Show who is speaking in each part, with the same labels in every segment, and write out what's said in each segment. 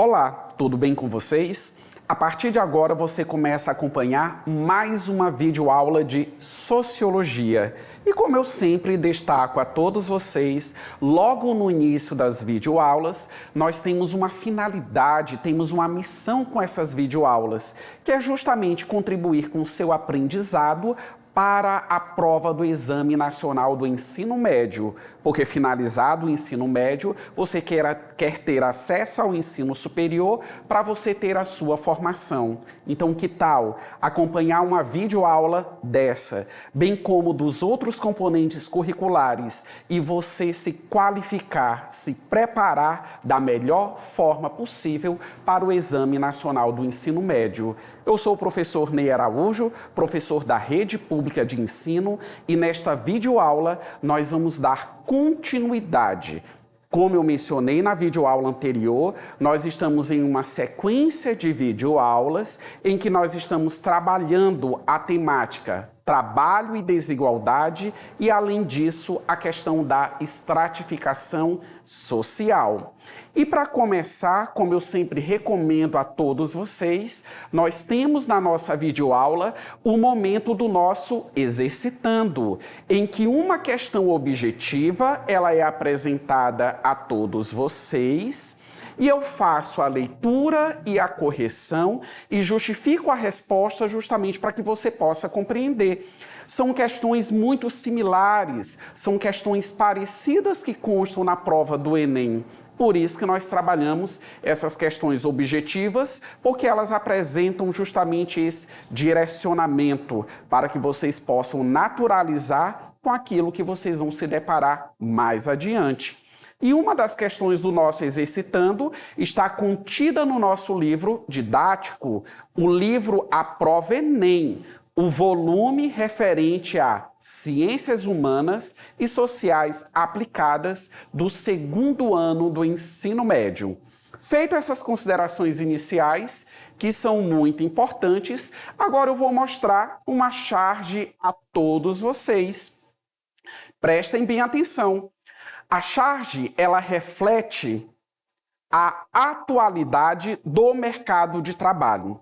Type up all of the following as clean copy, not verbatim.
Speaker 1: Olá, tudo bem com vocês? A partir de agora você começa a acompanhar mais uma videoaula de Sociologia. E como eu sempre destaco a todos vocês, logo no início das videoaulas, nós temos uma finalidade, temos uma missão com essas videoaulas, que é justamente contribuir com o seu aprendizado para a prova do Exame Nacional do Ensino Médio, porque finalizado o ensino médio, você quer ter acesso ao ensino superior para você ter a sua formação. Então, que tal acompanhar uma videoaula dessa, bem como dos outros componentes curriculares e você se qualificar, se preparar da melhor forma possível para o Exame Nacional do Ensino Médio? Eu sou o professor Ney Araújo, professor da Rede Pública de Ensino, e nesta videoaula nós vamos dar continuidade. Como eu mencionei na videoaula anterior, nós estamos em uma sequência de videoaulas em que nós estamos trabalhando a temática trabalho e desigualdade e, além disso, a questão da estratificação social. E para começar, como eu sempre recomendo a todos vocês, nós temos na nossa videoaula o momento do nosso exercitando, em que uma questão objetiva ela é apresentada a todos vocês, e eu faço a leitura e a correção e justifico a resposta justamente para que você possa compreender. São questões muito similares, são questões parecidas que constam na prova do Enem. Por isso que nós trabalhamos essas questões objetivas, porque elas apresentam justamente esse direcionamento para que vocês possam naturalizar com aquilo que vocês vão se deparar mais adiante. E uma das questões do nosso exercitando está contida no nosso livro didático, o livro A Prova Enem, o volume referente a Ciências Humanas e Sociais Aplicadas do segundo ano do ensino médio. Feito essas considerações iniciais, que são muito importantes, agora eu vou mostrar uma charge a todos vocês. Prestem bem atenção. A charge, ela reflete a atualidade do mercado de trabalho.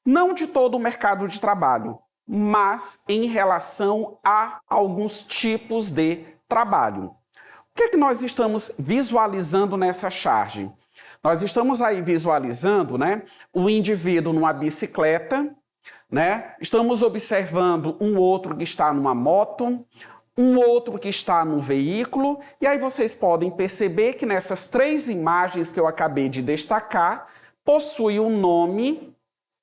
Speaker 1: Não de todo o mercado de trabalho, mas em relação a alguns tipos de trabalho. O que é que nós estamos visualizando nessa charge? Nós estamos aí visualizando, o indivíduo numa bicicleta, Estamos observando um outro que está numa moto, um outro que está num veículo, e aí vocês podem perceber que nessas três imagens que eu acabei de destacar, possui um nome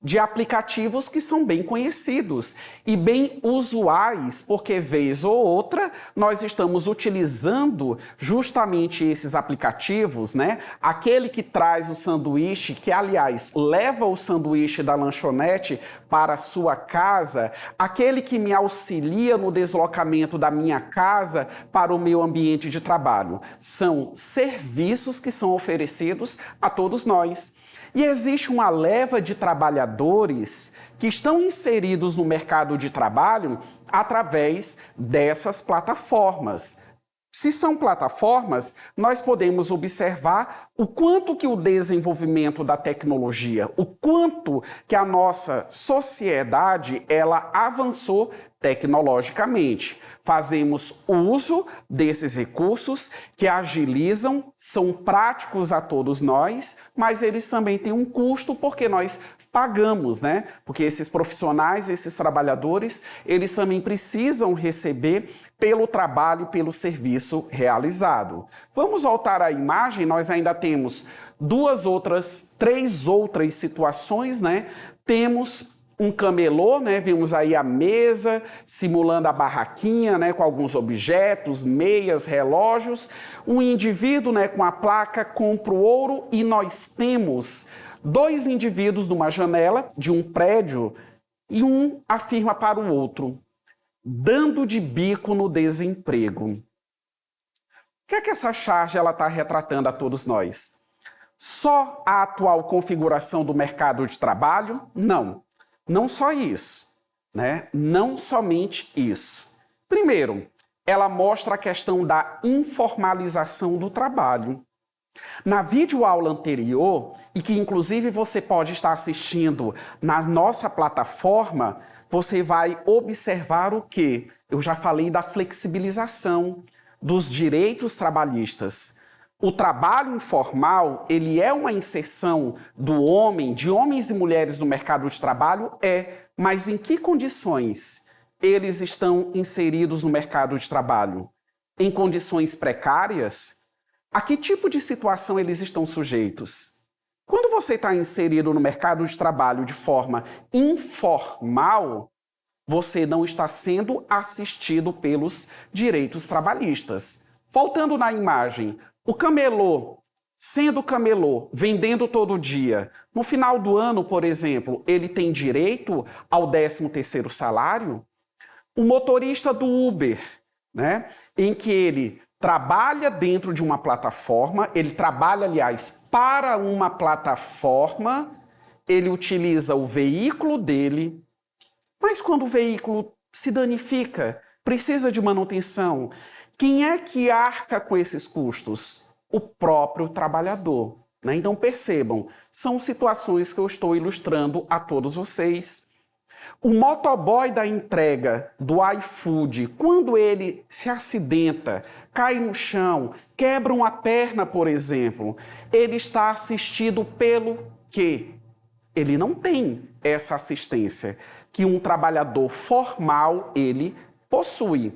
Speaker 1: de aplicativos que são bem conhecidos e bem usuais, porque vez ou outra nós estamos utilizando justamente esses aplicativos, Aquele que traz o sanduíche, que aliás leva o sanduíche da lanchonete para a sua casa, aquele que me auxilia no deslocamento da minha casa para o meu ambiente de trabalho. São serviços que são oferecidos a todos nós. E existe uma leva de trabalhadores que estão inseridos no mercado de trabalho através dessas plataformas. Se são plataformas, nós podemos observar o quanto que o desenvolvimento da tecnologia, o quanto que a nossa sociedade, ela avançou tecnologicamente. Fazemos uso desses recursos que agilizam, são práticos a todos nós, mas eles também têm um custo porque nós pagamos, Porque esses profissionais, esses trabalhadores, eles também precisam receber pelo trabalho, pelo serviço realizado. Vamos voltar à imagem, nós ainda temos três outras situações, Temos um camelô, vimos aí a mesa, simulando a barraquinha, com alguns objetos, meias, relógios. Um indivíduo, com a placa Compro Ouro, e nós temos dois indivíduos numa janela de um prédio e um afirma para o outro, dando de bico no desemprego. O que é que essa charge está retratando a todos nós? Só a atual configuração do mercado de trabalho? Não. Não só isso, Não somente isso. Primeiro, ela mostra a questão da informalização do trabalho. Na videoaula anterior, e que inclusive você pode estar assistindo na nossa plataforma, você vai observar o quê? Eu já falei da flexibilização dos direitos trabalhistas. O trabalho informal, ele é uma inserção do homem, de homens e mulheres no mercado de trabalho? Mas em que condições eles estão inseridos no mercado de trabalho? Em condições precárias? A que tipo de situação eles estão sujeitos? Quando você está inserido no mercado de trabalho de forma informal, você não está sendo assistido pelos direitos trabalhistas. Voltando na imagem, o camelô, sendo camelô, vendendo todo dia, no final do ano, por exemplo, ele tem direito ao 13º salário? O motorista do Uber, né, em que ele trabalha dentro de uma plataforma, ele trabalha, aliás, para uma plataforma, ele utiliza o veículo dele, mas quando o veículo se danifica, precisa de manutenção, quem é que arca com esses custos? O próprio trabalhador, né? Então percebam, são situações que eu estou ilustrando a todos vocês. O motoboy da entrega do iFood, quando ele se acidenta, cai no chão, quebra uma perna, por exemplo, ele está assistido pelo quê? Ele não tem essa assistência que um trabalhador formal ele possui.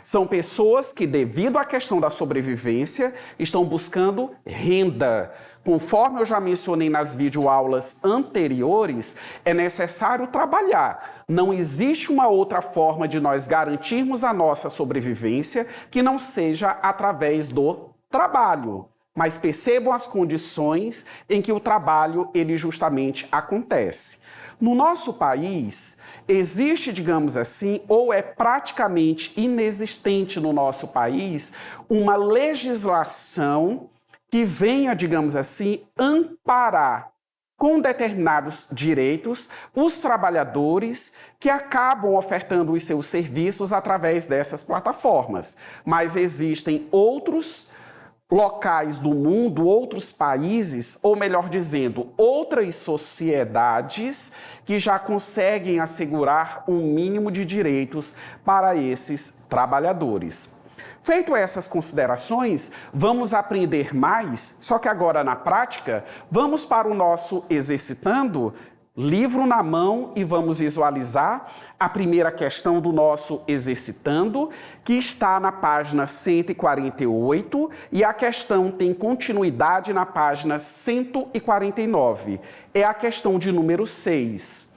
Speaker 1: São pessoas que, devido à questão da sobrevivência, estão buscando renda. Conforme eu já mencionei nas videoaulas anteriores, é necessário trabalhar. Não existe uma outra forma de nós garantirmos a nossa sobrevivência que não seja através do trabalho. Mas percebam as condições em que o trabalho ele justamente acontece. No nosso país, existe, digamos assim, ou é praticamente inexistente no nosso país, uma legislação que venha, digamos assim, amparar com determinados direitos os trabalhadores que acabam ofertando os seus serviços através dessas plataformas. Mas existem outros locais do mundo, outros países, ou melhor dizendo, outras sociedades que já conseguem assegurar um mínimo de direitos para esses trabalhadores. Feito essas considerações, vamos aprender mais, só que agora na prática, vamos para o nosso exercitando, livro na mão, e vamos visualizar a primeira questão do nosso exercitando, que está na página 148, e a questão tem continuidade na página 149. É a questão de número 6.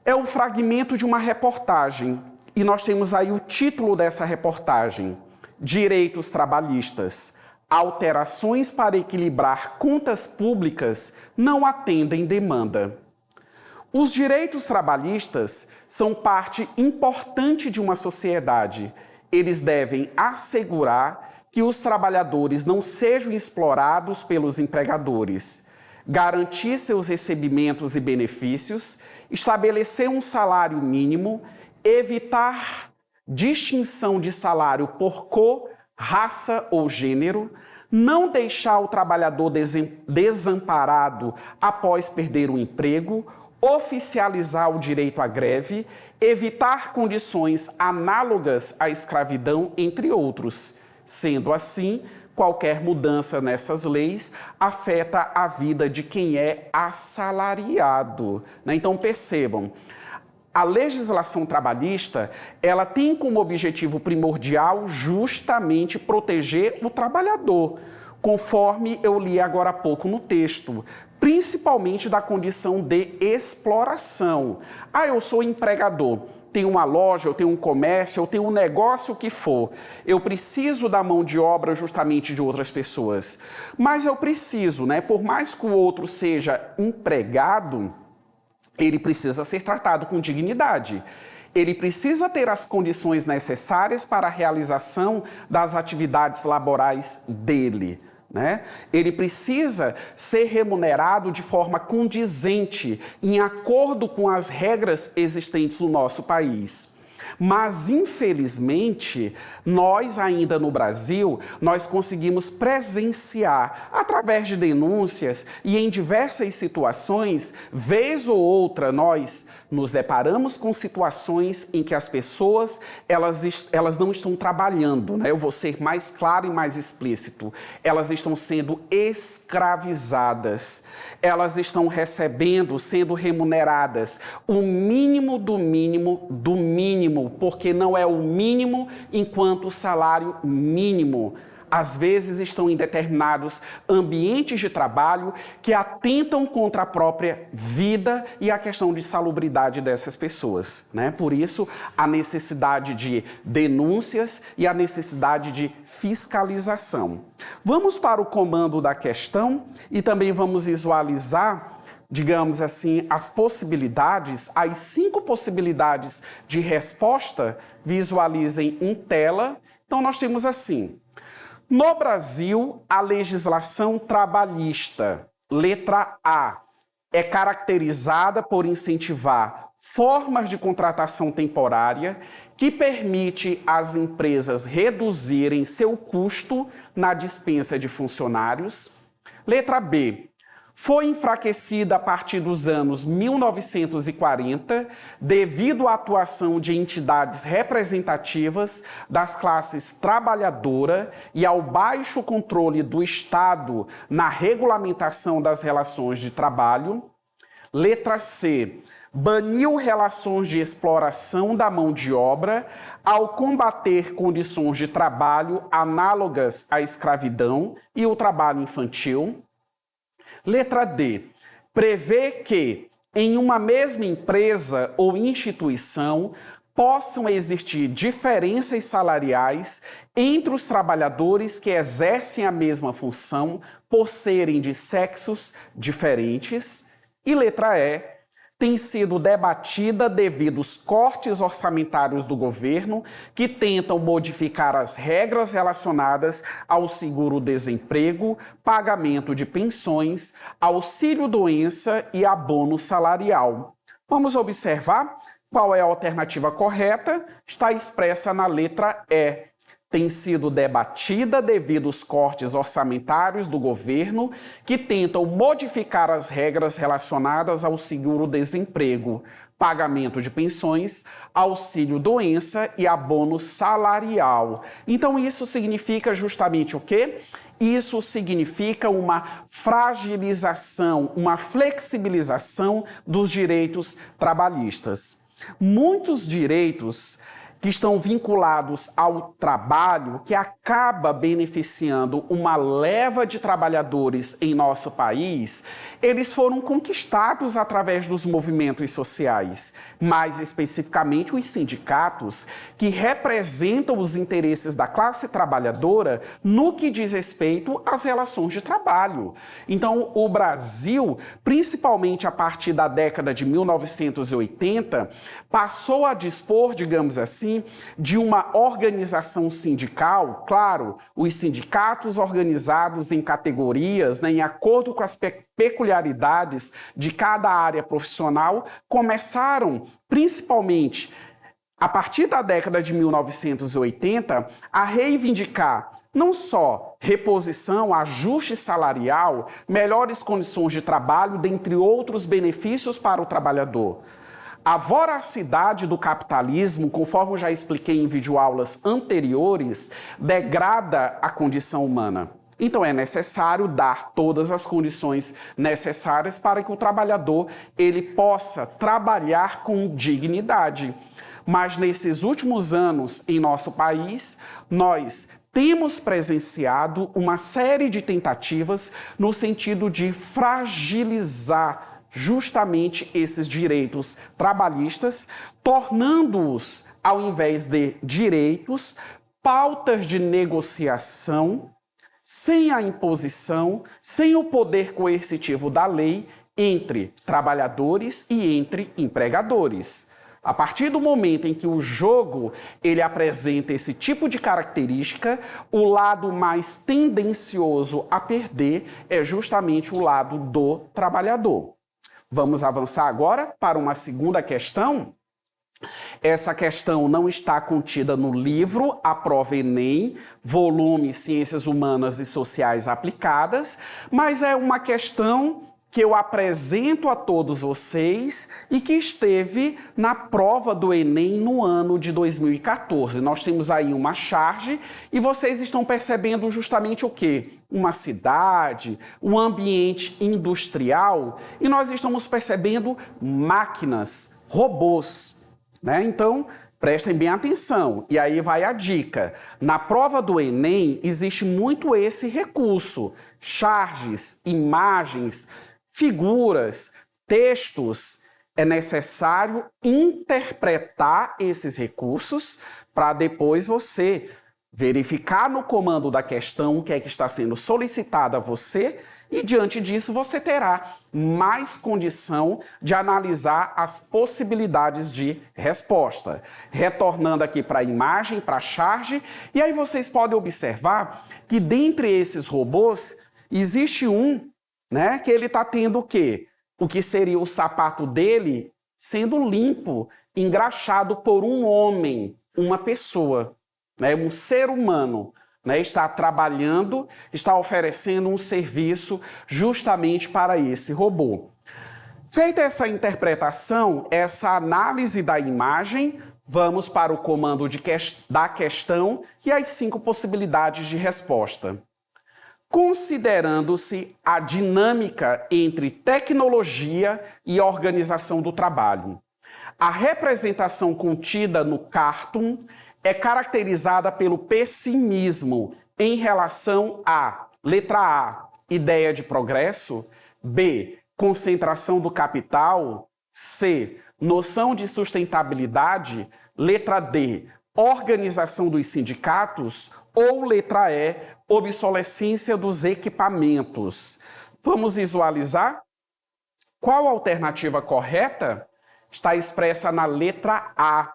Speaker 1: É um fragmento de uma reportagem, e nós temos aí o título dessa reportagem: Direitos Trabalhistas. Alterações para equilibrar contas públicas não atendem demanda. Os direitos trabalhistas são parte importante de uma sociedade. Eles devem assegurar que os trabalhadores não sejam explorados pelos empregadores, garantir seus recebimentos e benefícios, estabelecer um salário mínimo, evitar distinção de salário por cor, raça ou gênero, não deixar o trabalhador desamparado após perder o emprego, oficializar o direito à greve, evitar condições análogas à escravidão, entre outros. Sendo assim, qualquer mudança nessas leis afeta a vida de quem é assalariado, né? Então percebam, a legislação trabalhista, ela tem como objetivo primordial justamente proteger o trabalhador, conforme eu li agora há pouco no texto, principalmente da condição de exploração. Eu sou empregador, tenho uma loja, eu tenho um comércio, eu tenho um negócio, o que for. Eu preciso da mão de obra justamente de outras pessoas. Mas eu preciso, né? Por mais que o outro seja empregado, ele precisa ser tratado com dignidade. Ele precisa ter as condições necessárias para a realização das atividades laborais dele, né? Ele precisa ser remunerado de forma condizente, em acordo com as regras existentes no nosso país. Mas, infelizmente, nós ainda no Brasil, nós conseguimos presenciar, através de denúncias e em diversas situações, vez ou outra, nós nos deparamos com situações em que as pessoas, elas não estão trabalhando, né? Eu vou ser mais claro e mais explícito. Elas estão sendo escravizadas. Elas estão recebendo, sendo remuneradas o mínimo do mínimo do mínimo, porque não é o mínimo enquanto o salário mínimo. Às vezes estão em determinados ambientes de trabalho que atentam contra a própria vida e a questão de salubridade dessas pessoas, né? Por isso, a necessidade de denúncias e a necessidade de fiscalização. Vamos para o comando da questão e também vamos visualizar, digamos assim, as possibilidades, as 5 possibilidades de resposta. Visualizem em tela. Então, nós temos assim: no Brasil, a legislação trabalhista, letra A, é caracterizada por incentivar formas de contratação temporária que permite às empresas reduzirem seu custo na dispensa de funcionários. Letra B, foi enfraquecida a partir dos anos 1940 devido à atuação de entidades representativas das classes trabalhadora e ao baixo controle do Estado na regulamentação das relações de trabalho. Letra C, baniu relações de exploração da mão de obra ao combater condições de trabalho análogas à escravidão e o trabalho infantil. Letra D, prevê que em uma mesma empresa ou instituição possam existir diferenças salariais entre os trabalhadores que exercem a mesma função por serem de sexos diferentes. E letra E, tem sido debatida devido aos cortes orçamentários do governo que tentam modificar as regras relacionadas ao seguro-desemprego, pagamento de pensões, auxílio-doença e abono salarial. Vamos observar qual é a alternativa correta? Está expressa na letra E. Tem sido debatida devido aos cortes orçamentários do governo que tentam modificar as regras relacionadas ao seguro-desemprego, pagamento de pensões, auxílio-doença e abono salarial. Então, isso significa justamente o quê? Isso significa uma fragilização, uma flexibilização dos direitos trabalhistas. Muitos direitos que estão vinculados ao trabalho, que acaba beneficiando uma leva de trabalhadores em nosso país, eles foram conquistados através dos movimentos sociais, mais especificamente os sindicatos, que representam os interesses da classe trabalhadora no que diz respeito às relações de trabalho. Então, o Brasil, principalmente a partir da década de 1980, passou a dispor, digamos assim, de uma organização sindical. Claro, os sindicatos organizados em categorias, né, em acordo com as peculiaridades de cada área profissional, começaram, principalmente a partir da década de 1980, a reivindicar não só reposição, ajuste salarial, melhores condições de trabalho, dentre outros benefícios para o trabalhador. A voracidade do capitalismo, conforme eu já expliquei em videoaulas anteriores, degrada a condição humana. Então é necessário dar todas as condições necessárias para que o trabalhador ele possa trabalhar com dignidade. Mas nesses últimos anos em nosso país, nós temos presenciado uma série de tentativas no sentido de fragilizar justamente esses direitos trabalhistas, tornando-os, ao invés de direitos, pautas de negociação, sem a imposição, sem o poder coercitivo da lei entre trabalhadores e entre empregadores. A partir do momento em que o jogo ele apresenta esse tipo de característica, o lado mais tendencioso a perder é justamente o lado do trabalhador. Vamos avançar agora para uma segunda questão? Essa questão não está contida no livro A Prova Enem, volume Ciências Humanas e Sociais Aplicadas, mas é uma questão que eu apresento a todos vocês e que esteve na prova do Enem no ano de 2014. Nós temos aí uma charge e vocês estão percebendo justamente o quê? Uma cidade, um ambiente industrial, e nós estamos percebendo máquinas, robôs, né? Então, prestem bem atenção. E aí vai a dica. Na prova do Enem existe muito esse recurso: charges, imagens, figuras, textos. É necessário interpretar esses recursos para depois você verificar no comando da questão o que é que está sendo solicitado a você, e diante disso você terá mais condição de analisar as possibilidades de resposta. Retornando aqui para a imagem, para a charge, e aí vocês podem observar que dentre esses robôs existe um, né, que ele está tendo o quê? O que seria o sapato dele sendo limpo, engraxado por um homem, uma pessoa, né, um ser humano, né, está trabalhando, está oferecendo um serviço justamente para esse robô. Feita essa interpretação, essa análise da imagem, vamos para o comando da questão e as 5 possibilidades de resposta. Considerando-se a dinâmica entre tecnologia e organização do trabalho, a representação contida no cartoon é caracterizada pelo pessimismo em relação a, letra A, ideia de progresso, B, concentração do capital, C, noção de sustentabilidade, letra D, organização dos sindicatos, ou letra E, obsolescência dos equipamentos. Vamos visualizar? Qual a alternativa correta? Está expressa na letra A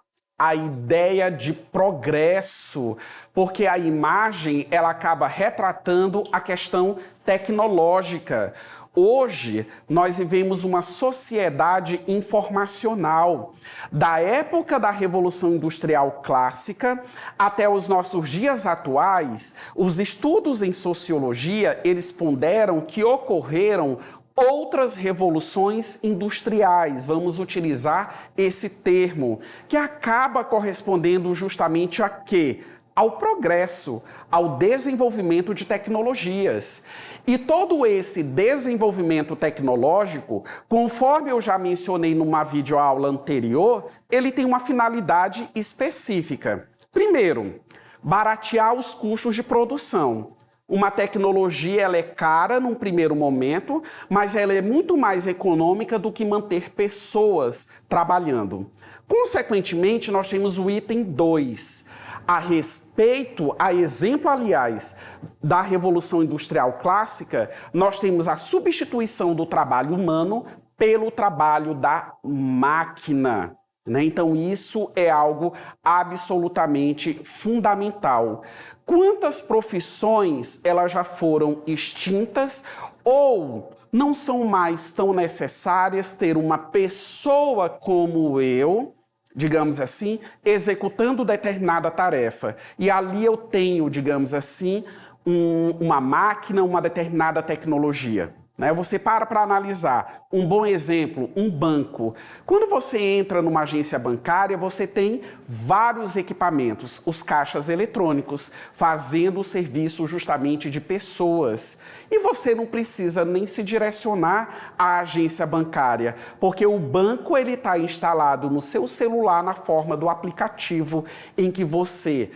Speaker 1: ideia de progresso, porque a imagem ela acaba retratando a questão tecnológica. Hoje, nós vivemos uma sociedade informacional. Da época da Revolução Industrial Clássica até os nossos dias atuais, os estudos em sociologia, eles ponderam que ocorreram outras revoluções industriais, vamos utilizar esse termo, que acaba correspondendo justamente a quê? Ao progresso, ao desenvolvimento de tecnologias. E todo esse desenvolvimento tecnológico, conforme eu já mencionei numa videoaula anterior, ele tem uma finalidade específica. Primeiro, baratear os custos de produção. Uma tecnologia ela é cara num primeiro momento, mas ela é muito mais econômica do que manter pessoas trabalhando. Consequentemente, nós temos o item 2. A respeito, a exemplo, aliás, da Revolução Industrial Clássica, nós temos a substituição do trabalho humano pelo trabalho da máquina. Então, isso é algo absolutamente fundamental. Quantas profissões elas já foram extintas ou não são mais tão necessárias ter uma pessoa como eu, digamos assim, executando determinada tarefa. E ali eu tenho, digamos assim, uma máquina, uma determinada tecnologia. Você para analisar. Um bom exemplo, um banco. Quando você entra numa agência bancária, você tem vários equipamentos, os caixas eletrônicos, fazendo o serviço justamente de pessoas. E você não precisa nem se direcionar à agência bancária, porque o banco ele está instalado no seu celular na forma do aplicativo, em que você,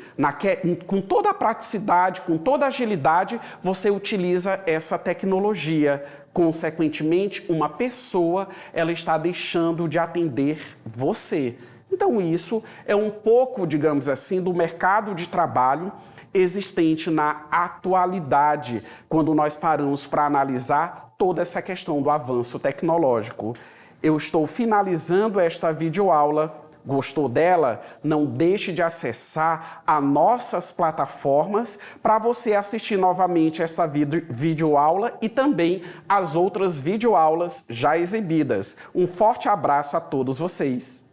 Speaker 1: com toda a praticidade, com toda a agilidade, você utiliza essa tecnologia. Consequentemente, uma pessoa ela está deixando de atender você. Então isso é um pouco, digamos assim, do mercado de trabalho existente na atualidade, quando nós paramos para analisar toda essa questão do avanço tecnológico. Eu estou finalizando esta videoaula. Gostou dela? Não deixe de acessar as nossas plataformas para você assistir novamente essa videoaula e também as outras videoaulas já exibidas. Um forte abraço a todos vocês!